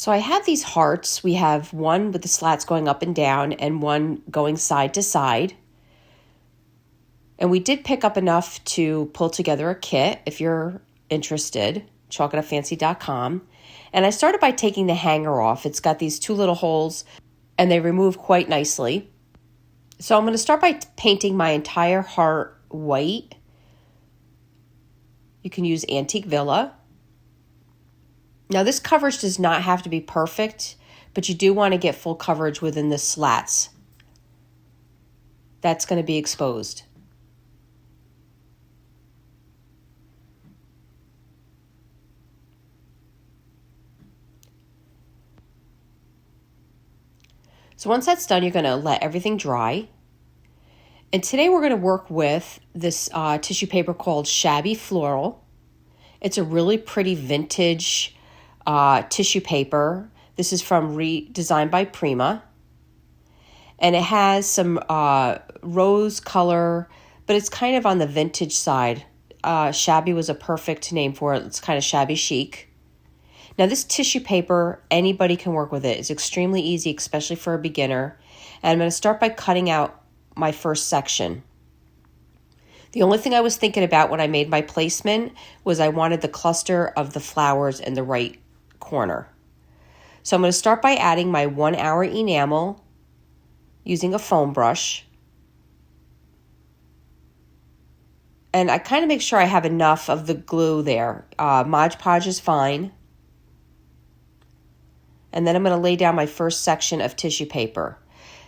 So I have these hearts. We have one with the slats going up and down and one going side to side. And we did pick up enough to pull together a kit. If you're interested, chalkitupfancy.com. And I started by taking the hanger off. It's got these two little holes and they remove quite nicely. So I'm going to start by painting my entire heart white. You can use Antique Villa. Now this coverage does not have to be perfect, but you do want to get full coverage within the slats. That's going to be exposed. So once that's done, you're going to let everything dry. And today we're going to work with this tissue paper called Shabby Floral. It's a really pretty vintage tissue paper. This is from Redesign by Prima. And it has some rose color, but it's kind of on the vintage side. Shabby was a perfect name for it. It's kind of shabby chic. Now this tissue paper, anybody can work with it. It's extremely easy, especially for a beginner. And I'm going to start by cutting out my first section. The only thing I was thinking about when I made my placement was I wanted the cluster of the flowers in the right corner. So I'm going to start by adding my 1 hour enamel using a foam brush. And I kind of make sure I have enough of the glue there. Mod Podge is fine. And then I'm going to lay down my first section of tissue paper.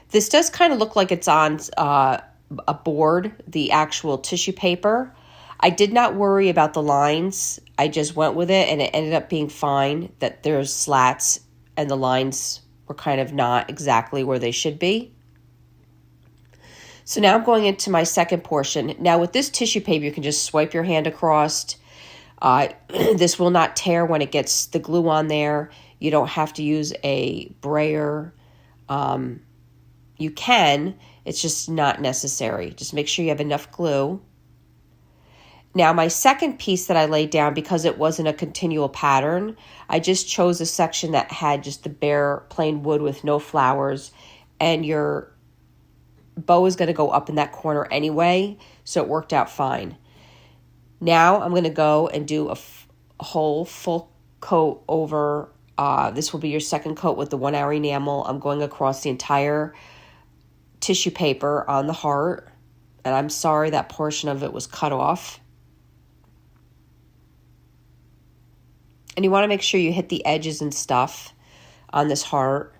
This does kind of look like it's on a board, the actual tissue paper. I did not worry about the lines. I just went with it and it ended up being fine that there's slats and the lines were kind of not exactly where they should be. So now I'm going into my second portion. Now with this tissue paper, you can just swipe your hand across. This will not tear when it gets the glue on there. You don't have to use a brayer. You can, it's just not necessary. Just make sure you have enough glue. Now my second piece that I laid down, because it wasn't a continual pattern, I just chose a section that had just the bare plain wood with no flowers, and your bow is going to go up in that corner anyway, so it worked out fine. Now I'm going to go and do a whole full coat over. This will be your second coat with the 1 hour enamel. I'm going across the entire tissue paper on the heart, and I'm sorry that portion of it was cut off. And you want to make sure you hit the edges and stuff on this heart.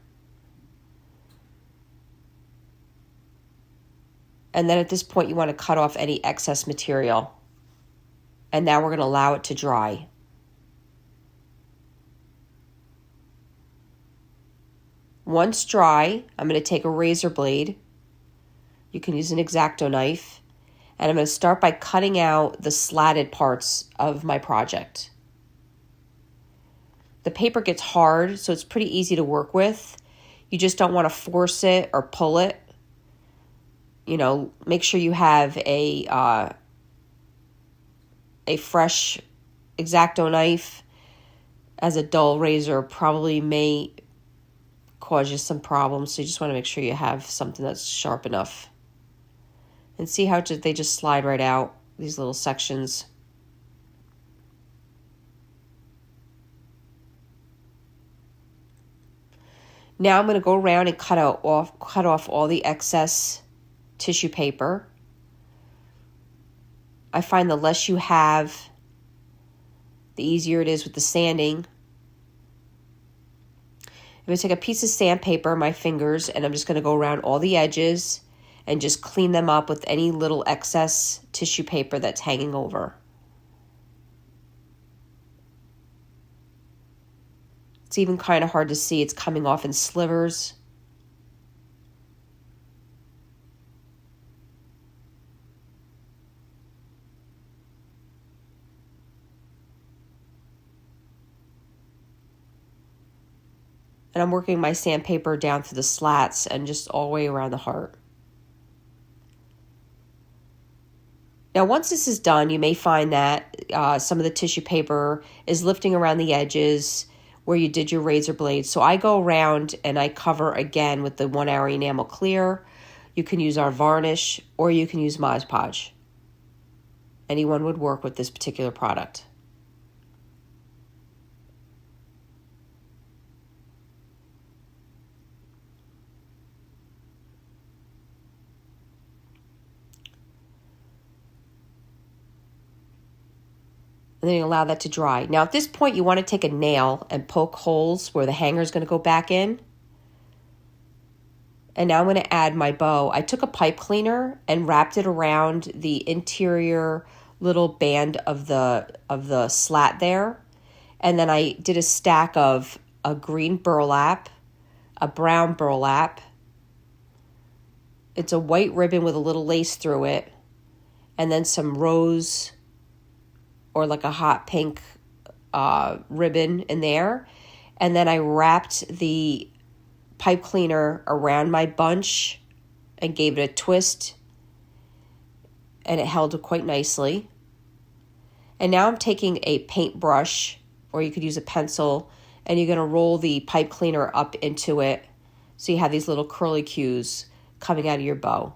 And then at this point you want to cut off any excess material. And now we're going to allow it to dry. Once dry, I'm going to take a razor blade. You can use an x-acto knife. And I'm going to start by cutting out the slatted parts of my project. The paper gets hard, so it's pretty easy to work with. You just don't want to force it or pull it. You know, make sure you have a fresh x-acto knife, as a dull razor probably may cause you some problems. So you just want to make sure you have something that's sharp enough. And see how they just slide right out, these little sections. Now I'm going to go around and cut off all the excess tissue paper. I find the less you have, the easier it is with the sanding. I'm going to take a piece of sandpaper, my fingers, and I'm just going to go around all the edges and just clean them up with any little excess tissue paper that's hanging over. It's even kind of hard to see. It's coming off in slivers. And I'm working my sandpaper down through the slats and just all the way around the heart. Now, once this is done, you may find that some of the tissue paper is lifting around the edges where you did your razor blade. So I go around and I cover again with the 1 Hour Enamel Clear. You can use our varnish or you can use Mod Podge. Anyone would work with this particular product. And then you allow that to dry. Now at this point you want to take a nail and poke holes where the hanger is going to go back in. And now I'm going to add my bow. I took a pipe cleaner and wrapped it around the interior little band of the slat there. And then I did a stack of a green burlap, a brown burlap. It's a white ribbon with a little lace through it. And then some rose or like a hot pink ribbon in there. And then I wrapped the pipe cleaner around my bunch and gave it a twist, and it held it quite nicely. And now I'm taking a paintbrush, or you could use a pencil, and you're going to roll the pipe cleaner up into it so you have these little curly cues coming out of your bow.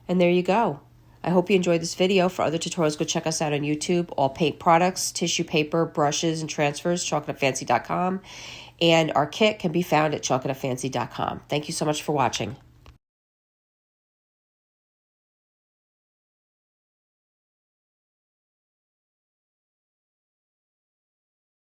And there you go. I hope you enjoyed this video. For other tutorials, go check us out on YouTube. All paint products, tissue paper, brushes, and transfers, chalkandupfancy.com. And our kit can be found at chalkandupfancy.com. Thank you so much for watching.